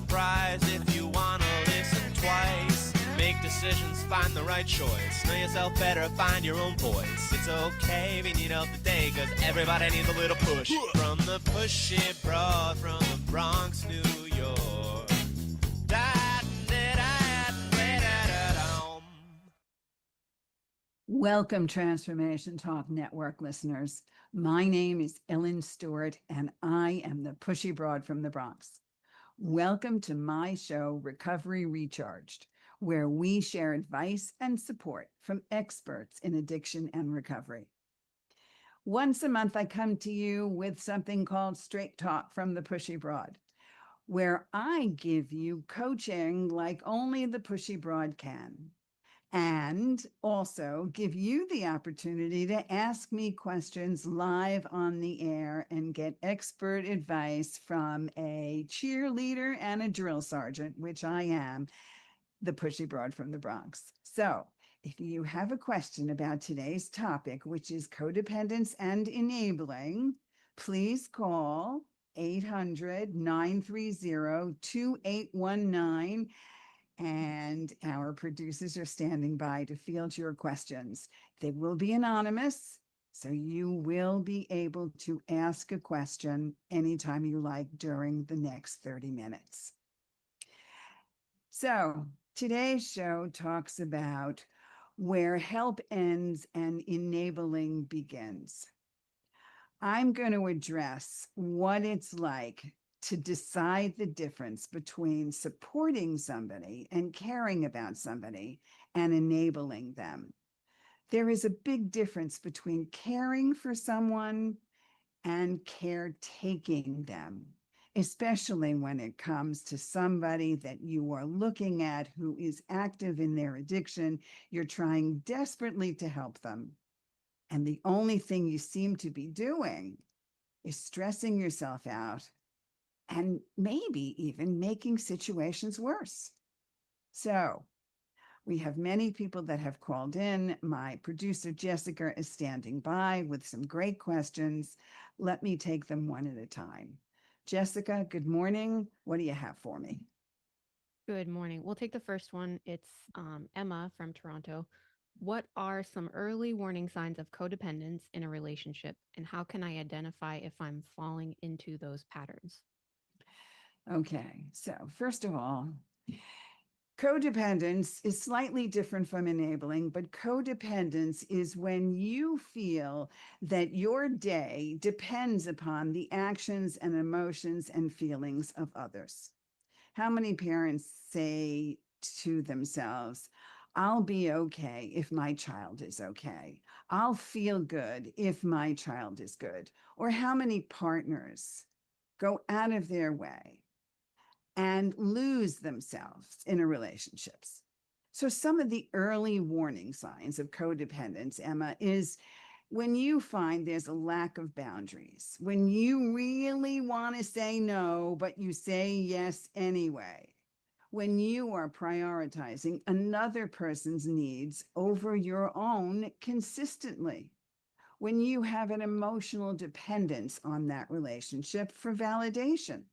surprise if you wanna listen twice. Make decisions, find the right choice. Know yourself better, find your own voice. It's okay if you need help today, cause everybody needs a little push. From the Pushy Broad, from the Bronx, New York. Welcome, Transformation Talk Network listeners. My name is Ellen Stewart, and I am the Pushy Broad from the Bronx. Welcome to my show, Recovery Recharged, where we share advice and support from experts in addiction and recovery. Once a month, I come to you with something called Straight Talk from the Pushy Broad, where I give you coaching like only the Pushy Broad can, and also give you the opportunity to ask me questions live on the air and get expert advice from a cheerleader and a drill sergeant, which I am, the Pushy Broad from the Bronx. So if you have a question about today's topic, which is codependence and enabling, please call 800-930-2819. And our producers are standing by to field your questions. They will be anonymous, so you will be able to ask a question anytime you like during the next 30 minutes. So today's show talks about where help ends and enabling begins. I'm going to address what it's like to decide the difference between supporting somebody and caring about somebody and enabling them. There is a big difference between caring for someone and caretaking them, especially when it comes to somebody that you are looking at who is active in their addiction. You're trying desperately to help them. And the only thing you seem to be doing is stressing yourself out and maybe even making situations worse. So we have many people that have called in. My producer, Jessica, is standing by with some great questions. Let me take them one at a time. Jessica, good morning. What do you have for me? Good morning. We'll take the first one. It's Emma from Toronto. What are some early warning signs of codependence in a relationship, and how can I identify if I'm falling into those patterns? Okay, so first of all, codependence is slightly different from enabling, but codependence is when you feel that your day depends upon the actions and emotions and feelings of others. How many parents say to themselves, I'll be okay if my child is okay. I'll feel good if my child is good. Or how many partners go out of their way and lose themselves in a relationships? So some of the early warning signs of codependence, Emma, is when you find there's a lack of boundaries, when you really want to say no, but you say yes anyway, when you are prioritizing another person's needs over your own consistently, when you have an emotional dependence on that relationship for validation.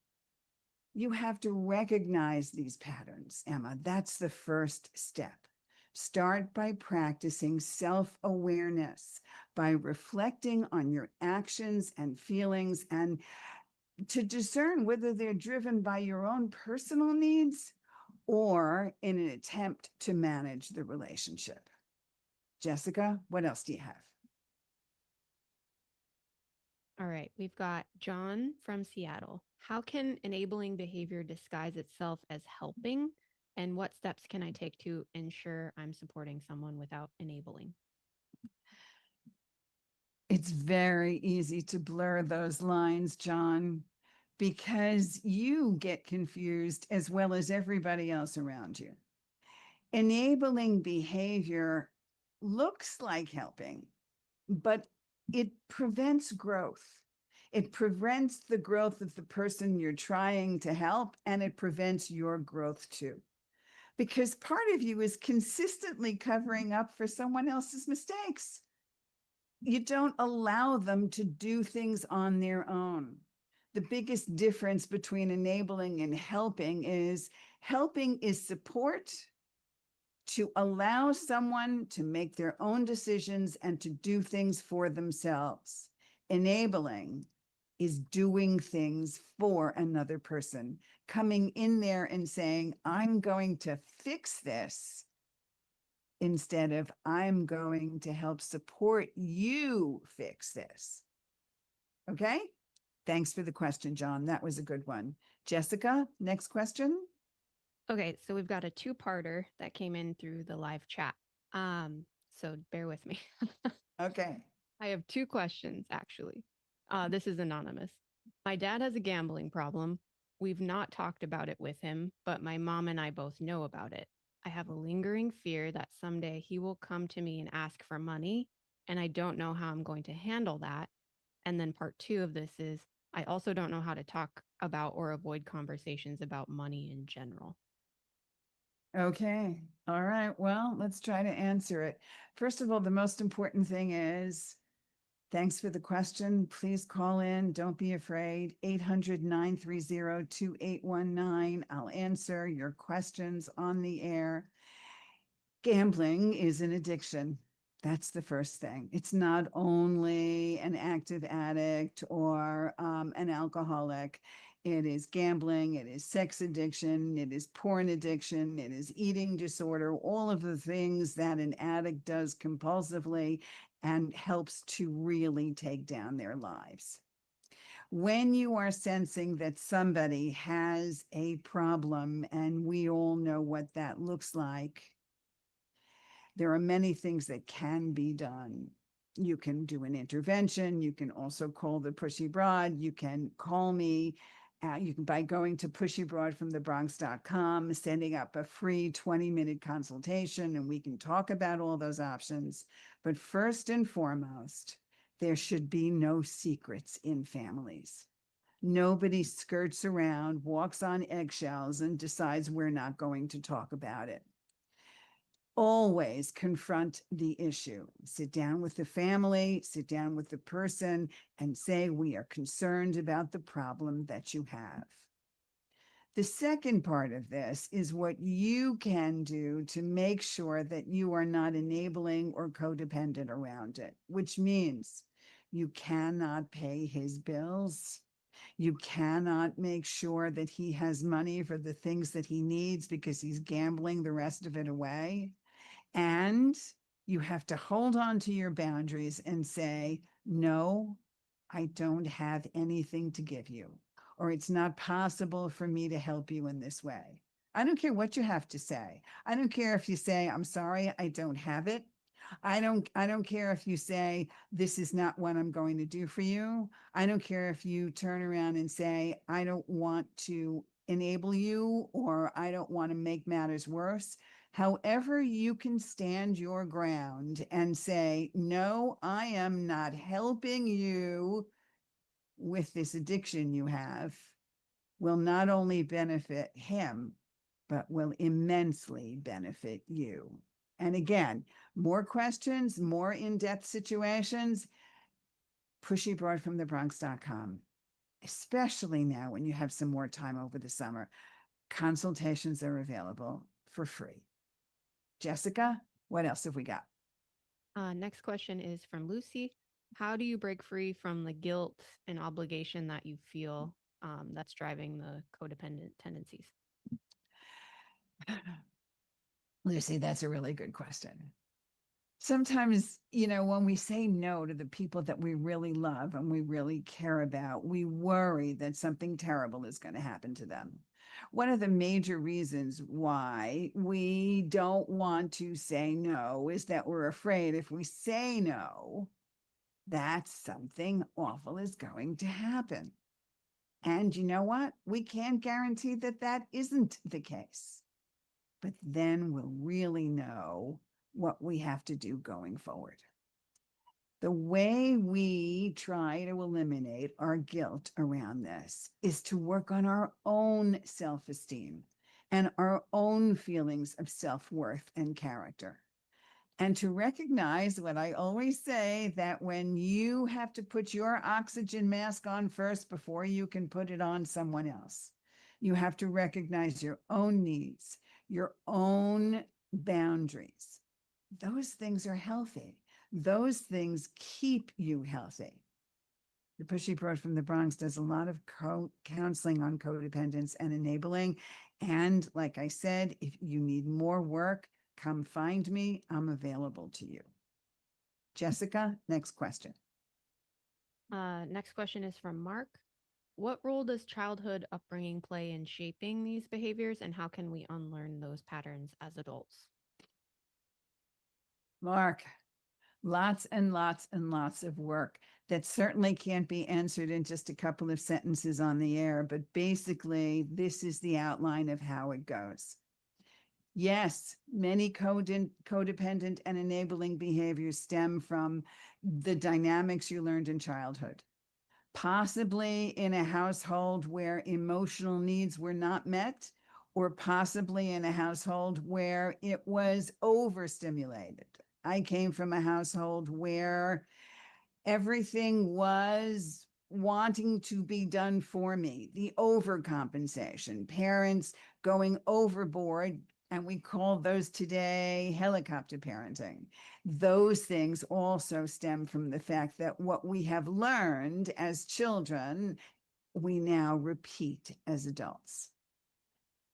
You have to recognize these patterns, Emma. That's the first step. Start by practicing self-awareness, by reflecting on your actions and feelings, and to discern whether they're driven by your own personal needs or in an attempt to manage the relationship. Jessica, what else do you have? All right, we've got John from Seattle. How can enabling behavior disguise itself as helping? And what steps can I take to ensure I'm supporting someone without enabling? It's very easy to blur those lines, John, because you get confused as well as everybody else around you. Enabling behavior looks like helping, but it prevents growth. It prevents the growth of the person you're trying to help, and it prevents your growth too. Because part of you is consistently covering up for someone else's mistakes. You don't allow them to do things on their own. the biggest difference between enabling and helping is support to allow someone to make their own decisions and to do things for themselves. Enabling is doing things for another person, coming in there and saying, I'm going to fix this, instead of I'm going to help support you fix this. Okay? Thanks for the question, John. That was a good one. Jessica, next question. Okay, so we've got a two-parter that came in through the live chat. So bear with me. Okay. I have two questions actually. This is anonymous. My dad has a gambling problem. We've not talked about it with him, but my mom and I both know about it. I have a lingering fear that someday he will come to me and ask for money, and I don't know how I'm going to handle that. And then part two of this is I also don't know how to talk about or avoid conversations about money in general. Okay. All right. Well, let's try to answer it. First of all, the most important thing is thanks for the question. Please call in. Don't be afraid. 800-930-2819. I'll answer your questions on the air. Gambling is an addiction. That's the first thing. It's not only an active addict or an alcoholic. It is gambling, it is sex addiction, it is porn addiction, it is eating disorder, all of the things that an addict does compulsively and helps to really take down their lives. When you are sensing that somebody has a problem, and we all know what that looks like, there are many things that can be done. You can do an intervention. You can also call the Pushy Broad. You can call me. You can by going to pushybroadfromthebronx.com, sending up a free 20-minute consultation, and we can talk about all those options. But first and foremost, there should be no secrets in families. Nobody skirts around, walks on eggshells, and decides we're not going to talk about it. Always confront the issue. Sit down with the family, sit down with the person, and say, we are concerned about the problem that you have. The second part of this is what you can do to make sure that you are not enabling or codependent around it, which means you cannot pay his bills. You cannot make sure that he has money for the things that he needs because he's gambling the rest of it away. And you have to hold on to your boundaries and say, no, I don't have anything to give you, or it's not possible for me to help you in this way. I don't care what you have to say. I don't care if you say, I'm sorry, I don't have it. I don't care if you say, this is not what I'm going to do for you. I don't care if you turn around and say, I don't want to enable you, or I don't want to make matters worse. However, you can stand your ground and say, no, I am not helping you with this addiction you have, will not only benefit him, but will immensely benefit you. And again, more questions, more in-depth situations, pushybroadfromthebronx.com, especially now when you have some more time over the summer. Consultations are available for free. Jessica, what else have we got? Next question is from Lucy. How do you break free from the guilt and obligation that you feel that's driving the codependent tendencies? Lucy, that's a really good question. Sometimes, when we say no to the people that we really love and we really care about, we worry that something terrible is going to happen to them. One of the major reasons why we don't want to say no is that we're afraid if we say no, that something awful is going to happen. And you know what? We can't guarantee that that isn't the case. But then we'll really know what we have to do going forward. The way we try to eliminate our guilt around this is to work on our own self-esteem and our own feelings of self-worth and character. And to recognize what I always say, that when you have to put your oxygen mask on first before you can put it on someone else, you have to recognize your own needs, your own boundaries. Those things are healthy. Those things keep you healthy. The Pushy Broad from the Bronx does a lot of counseling on codependence and enabling. And like I said, if you need more work, come find me. I'm available to you. Jessica, next question. Next question is from Mark. What role does childhood upbringing play in shaping these behaviors, and how can we unlearn those patterns as adults? Mark, lots and lots and lots of work that certainly can't be answered in just a couple of sentences on the air, but basically, this is the outline of how it goes. Yes, many codependent and enabling behaviors stem from the dynamics you learned in childhood, possibly in a household where emotional needs were not met, or possibly in a household where it was overstimulated. I came from a household where everything was wanting to be done for me, the overcompensation, parents going overboard. And we call those today helicopter parenting. Those things also stem from the fact that what we have learned as children, we now repeat as adults.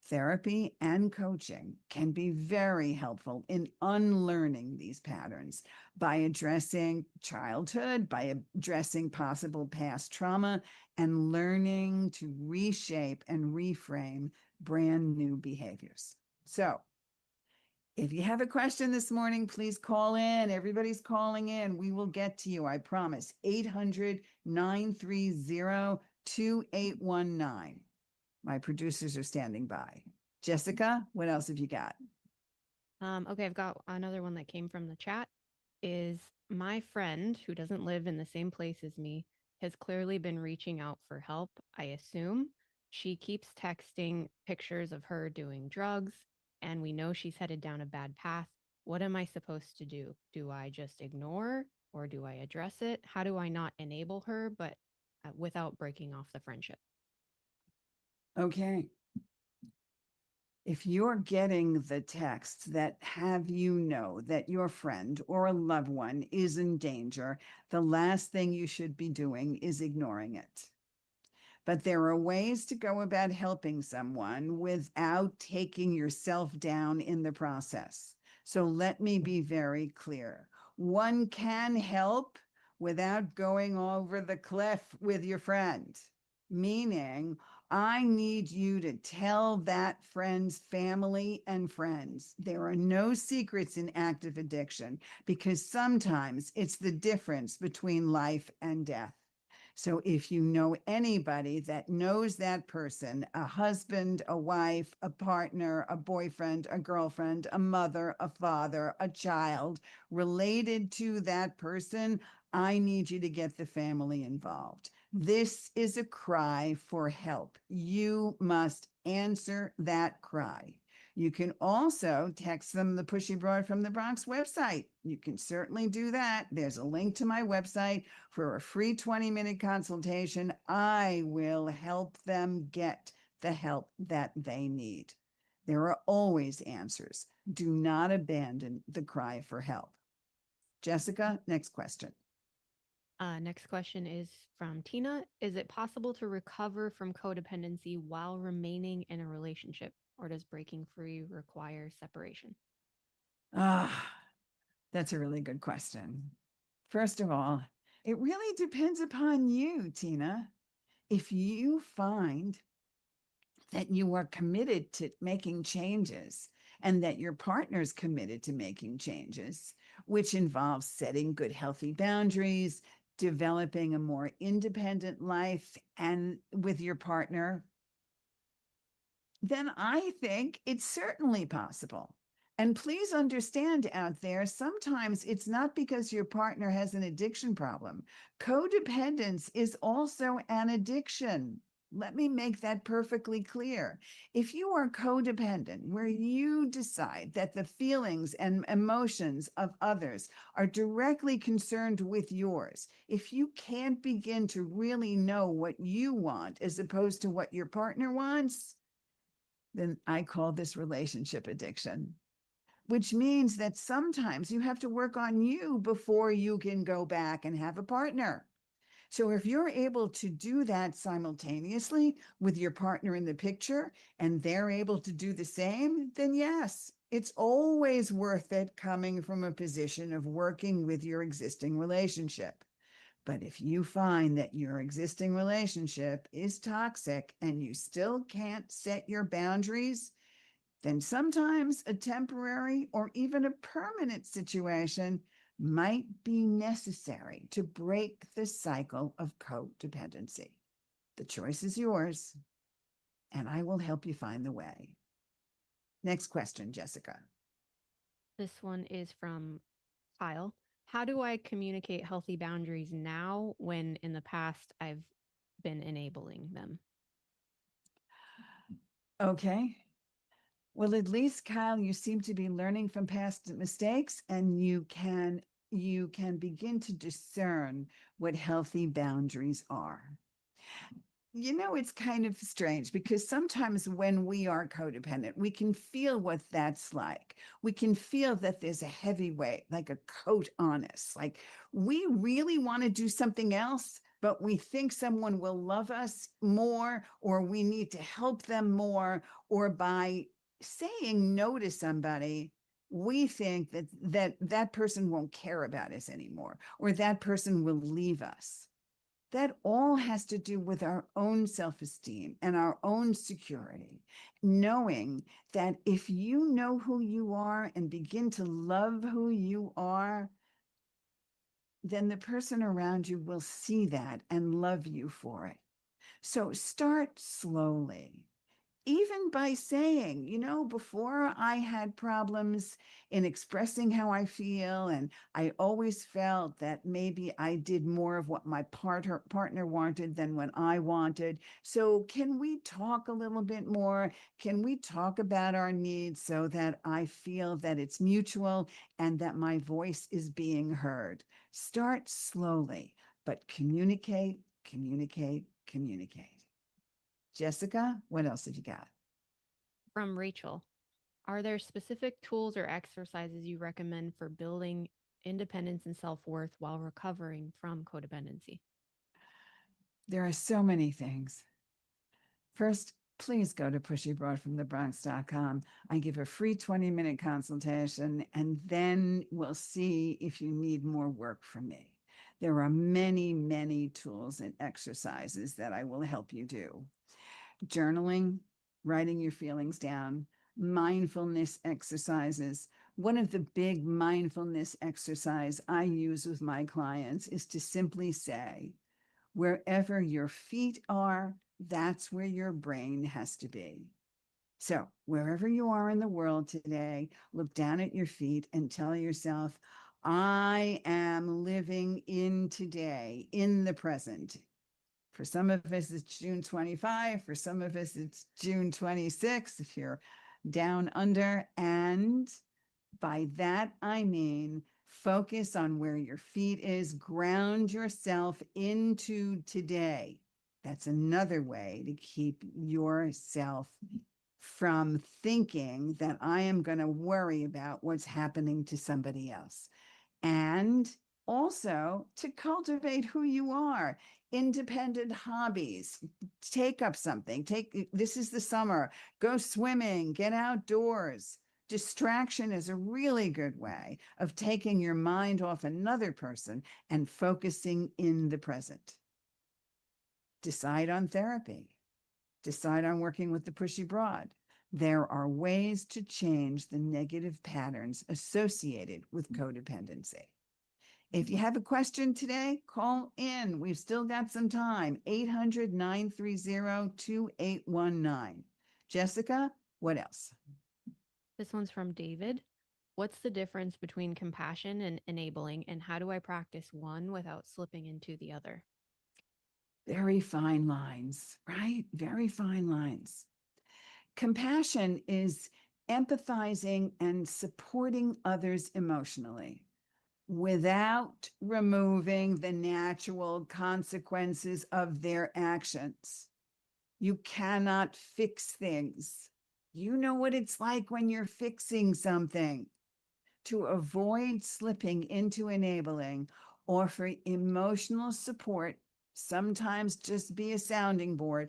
Therapy and coaching can be very helpful in unlearning these patterns by addressing childhood, by addressing possible past trauma, and learning to reshape and reframe brand new behaviors. So, if you have a question this morning, please call in. Everybody's calling in. We will get to you, I promise. 800-930-2819. My producers are standing by. Jessica, what else have you got? Okay, I've got another one that came from the chat. Is my friend who doesn't live in the same place as me has clearly been reaching out for help, I assume. She keeps texting pictures of her doing drugs, and we know she's headed down a bad path. What am I supposed to do? Do I just ignore or do I address it? How do I not enable her, but without breaking off the friendship? Okay. If you're getting the texts that have you know that your friend or a loved one is in danger, the last thing you should be doing is ignoring it. But there are ways to go about helping someone without taking yourself down in the process. So let me be very clear. One can help without going over the cliff with your friend, meaning I need you to tell that friend's family and friends. There are no secrets in active addiction because sometimes it's the difference between life and death. So if you know anybody that knows that person, a husband, a wife, a partner, a boyfriend, a girlfriend, a mother, a father, a child related to that person, I need you to get the family involved. This is a cry for help. You must answer that cry. You can also text them the Pushy Broad from the Bronx website. You can certainly do that. There's a link to my website for a free 20-minute consultation. I will help them get the help that they need. There are always answers. Do not abandon the cry for help. Jessica, next question. Next question is from Tina. Is it possible to recover from codependency while remaining in a relationship, or does breaking free require separation? That's a really good question. First of all, it really depends upon you, Tina. If you find that you are committed to making changes and that your partner's committed to making changes, which involves setting good, healthy boundaries, developing a more independent life and with your partner, then I think it's certainly possible. And please understand out there, sometimes it's not because your partner has an addiction problem. Codependence is also an addiction. Let me make that perfectly clear. If you are codependent, where you decide that the feelings and emotions of others are directly concerned with yours, if you can't begin to really know what you want as opposed to what your partner wants, then I call this relationship addiction, which means that sometimes you have to work on you before you can go back and have a partner. So if you're able to do that simultaneously with your partner in the picture and they're able to do the same, then yes, it's always worth it coming from a position of working with your existing relationship. But if you find that your existing relationship is toxic and you still can't set your boundaries, then sometimes a temporary or even a permanent situation might be necessary to break the cycle of codependency. The choice is yours, and I will help you find the way. Next question, Jessica. This one is from Kyle. How do I communicate healthy boundaries now when in the past I've been enabling them? Okay. Well, at least Kyle, you seem to be learning from past mistakes, and you can begin to discern what healthy boundaries are. It's kind of strange because sometimes when we are codependent, we can feel what that's like. We can feel that there's a heavy weight, like a coat on us. Like we really want to do something else, but we think someone will love us more, or we need to help them more, or by saying no to somebody, we think that person won't care about us anymore, or that person will leave us. That all has to do with our own self-esteem and our own security, knowing that if you know who you are and begin to love who you are, then the person around you will see that and love you for it. So start slowly, even by saying, before I had problems in expressing how I feel, and I always felt that maybe I did more of what my partner wanted than what I wanted. So can we talk a little bit more? Can we talk about our needs so that I feel that it's mutual and that my voice is being heard? Start slowly, but communicate, communicate, communicate. Jessica, what else have you got? From Rachel. Are there specific tools or exercises you recommend for building independence and self worth while recovering from codependency? There are so many things. First, please go to pushybroadfromthebronx.com. I give a free 20-minute consultation, and then we'll see if you need more work from me. There are many, many tools and exercises that I will help you do. Journaling, writing your feelings down, mindfulness exercises. One of the big mindfulness exercise I use with my clients is to simply say, wherever your feet are, that's where your brain has to be. So wherever you are in the world today, look down at your feet and tell yourself, I am living in today, in the present. For some of us, it's June 25. For some of us, it's June 26, if you're down under. And by that, I mean, focus on where your feet is, ground yourself into today. That's another way to keep yourself from thinking that I am going to worry about what's happening to somebody else. And also to cultivate who you are. Independent hobbies. Take up something. This is the summer. Go swimming, get outdoors. Distraction is a really good way of taking your mind off another person and focusing in the present. Decide on therapy. Decide on working with the Pushy Broad. There are ways to change the negative patterns associated with codependency. If you have a question today, call in. We've still got some time. 800-930-2819. Jessica, what else? This one's from David. What's the difference between compassion and enabling, and how do I practice one without slipping into the other? Very fine lines, right? Very fine lines. Compassion is empathizing and supporting others emotionally without removing the natural consequences of their actions. You cannot fix things. You know what it's like when you're fixing something. To avoid slipping into enabling, offer emotional support, sometimes just be a sounding board,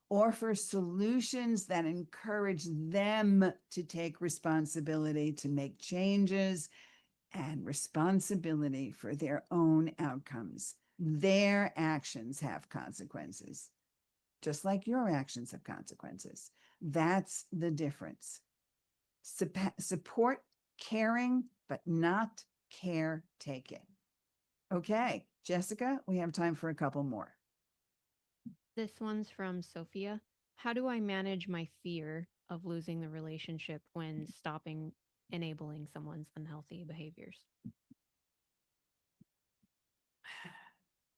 offer solutions that encourage them to take responsibility, to make changes, and responsibility for their own outcomes. Their actions have consequences, just like your actions have consequences. That's the difference. Support caring, but not caretaking. Okay, Jessica, we have time for a couple more. This one's from Sophia. How do I manage my fear of losing the relationship when stopping enabling someone's unhealthy behaviors?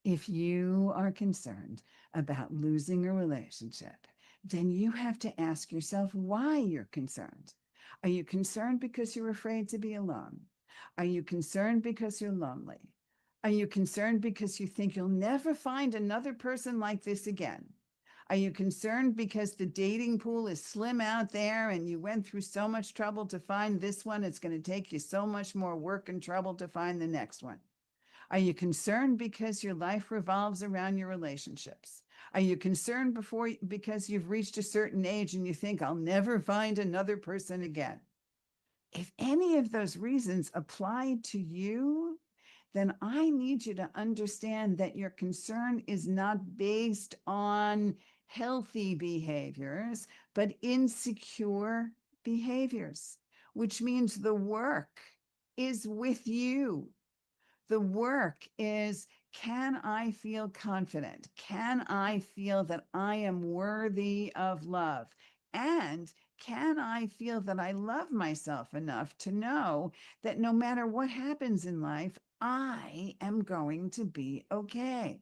If you are concerned about losing a relationship, then you have to ask yourself why you're concerned. Are you concerned because you're afraid to be alone? Are you concerned because you're lonely? Are you concerned because you think you'll never find another person like this again? Are you concerned because the dating pool is slim out there and you went through so much trouble to find this one? It's going to take you so much more work and trouble to find the next one. Are you concerned because your life revolves around your relationships? Are you concerned because you've reached a certain age and you think, I'll never find another person again? If any of those reasons apply to you, then I need you to understand that your concern is not based on healthy behaviors, but insecure behaviors, which means the work is with you. The work is, can I feel confident? Can I feel that I am worthy of love? And can I feel that I love myself enough to know that no matter what happens in life, I am going to be okay?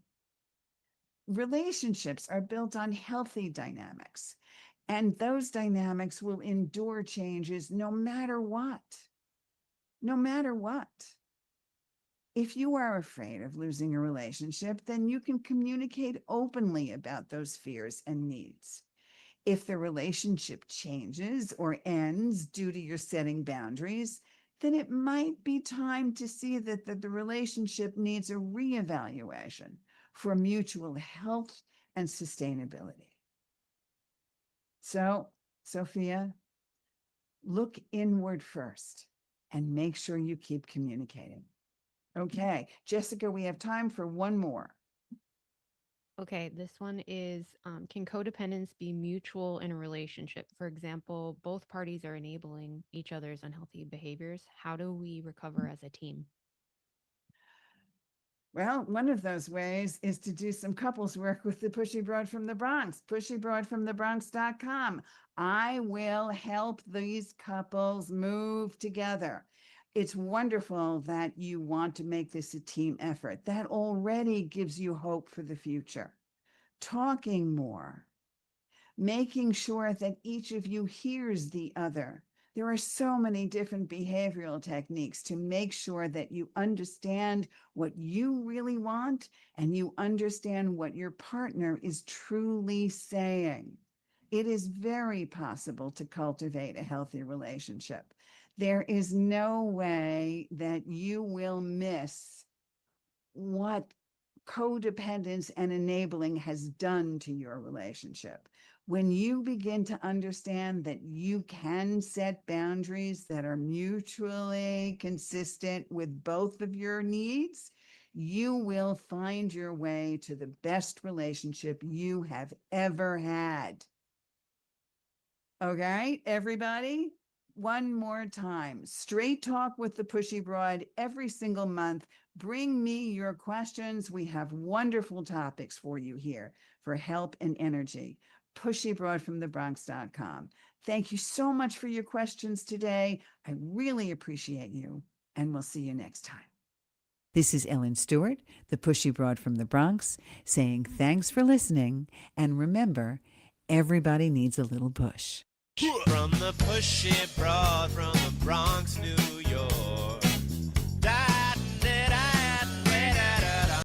Relationships are built on healthy dynamics, and those dynamics will endure changes no matter what. No matter what. If you are afraid of losing a relationship, then you can communicate openly about those fears and needs. If the relationship changes or ends due to your setting boundaries, then it might be time to see that the relationship needs a reevaluation for mutual health and sustainability. So, Sophia, look inward first and make sure you keep communicating. Okay, Jessica, we have time for one more. Okay, this one is can codependence be mutual in a relationship? For example, both parties are enabling each other's unhealthy behaviors. How do we recover as a team? Well, one of those ways is to do some couples work with the Pushy Broad from the Bronx, pushybroadfromthebronx.com. I will help these couples move together. It's wonderful that you want to make this a team effort. That already gives you hope for the future. Talking more, making sure that each of you hears the other. There are so many different behavioral techniques to make sure that you understand what you really want and you understand what your partner is truly saying. It is very possible to cultivate a healthy relationship. There is no way that you will miss what codependence and enabling has done to your relationship. When you begin to understand that you can set boundaries that are mutually consistent with both of your needs, you will find your way to the best relationship you have ever had. Okay, everybody? One more time. Straight talk with the Pushy Broad every single month. Bring me your questions. We have wonderful topics for you here for help and energy. Pushybroadfromthebronx.com. Thank you so much for your questions today. I really appreciate you, and we'll see you next time. This is Ellen Stewart, the Pushy Broad from the Bronx, saying thanks for listening, and remember, everybody needs a little push. From the Pushy Broad from the Bronx, New York.